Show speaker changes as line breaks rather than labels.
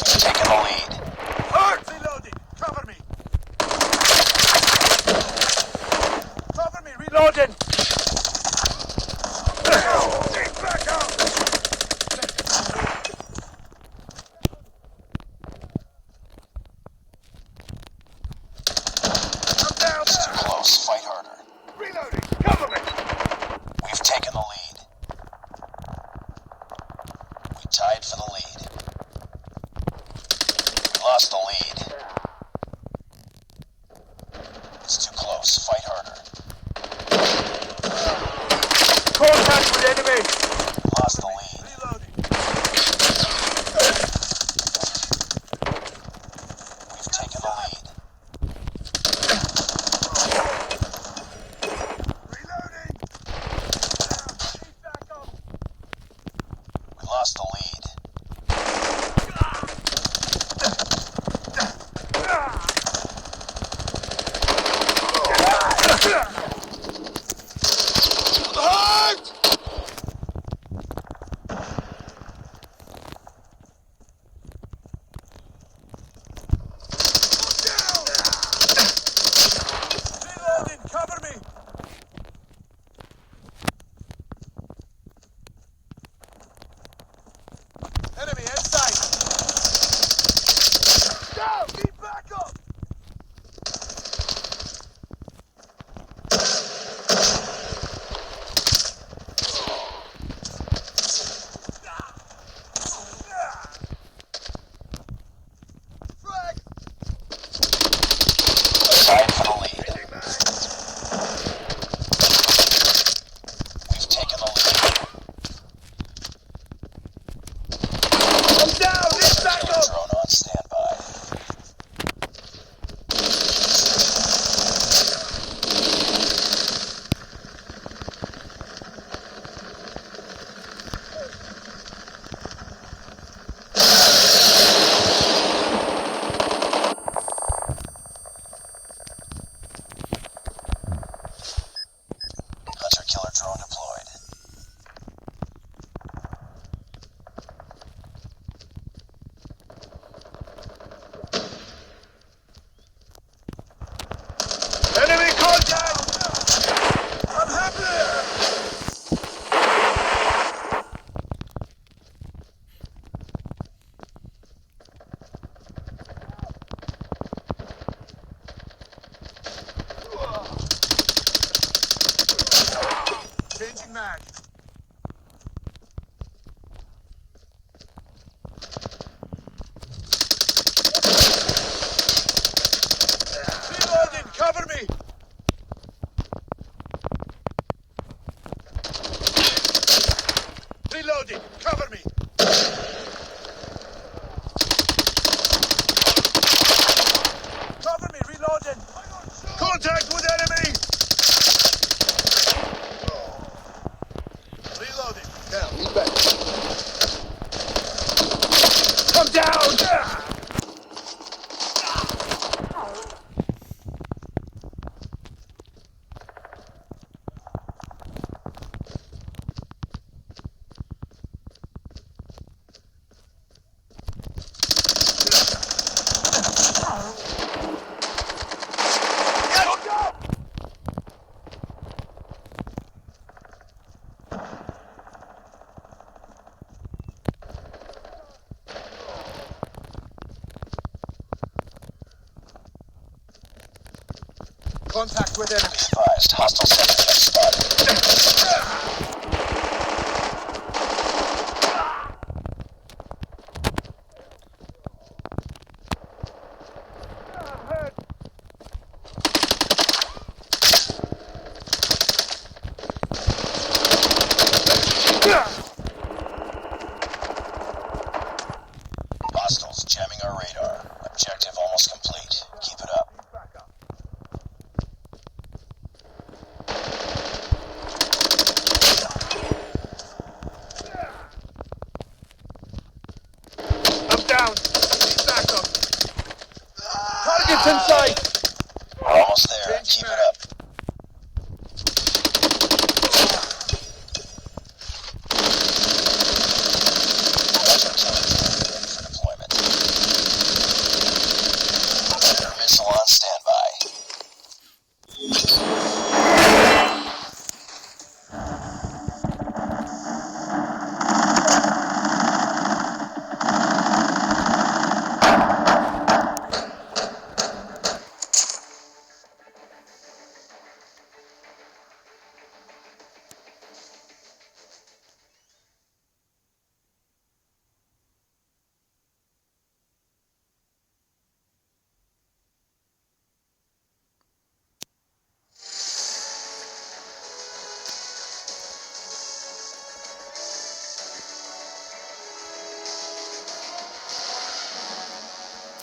Taking the lead.
Hurt! Reloading! Cover me! Cover me! Reloading! Take back out! I'm down!
It's too close. Fight harder.
Reloading! Cover me!
We've taken the lead. We tied for the lead. We lost the lead. It's too close. Fight harder.
Contact with enemy!
We lost the lead.
Reloading!
We've taken the lead.
Reloading! Keep back up!
We lost the lead.
Reloading! Cover me! Enemy inside! Down! Keep back up! Frag!
Tied for the lead. We've taken the lead.
I'm down! Need back
Killer
up!
drone on standby. Hunter killer drone deployed.
Enemy contact! I'm happy! Changing mag. Reloading! Cover me! Reloading! Cover me! Cover me! Reloading! Contact with enemy! Reloading! Down. He's back. Come down! Contact with enemy.
Be advised. Hostile sentry spotted. Hostiles jamming our radar. Objective almost complete. Keep it up.
I'm down. Need backup. Target's in sight.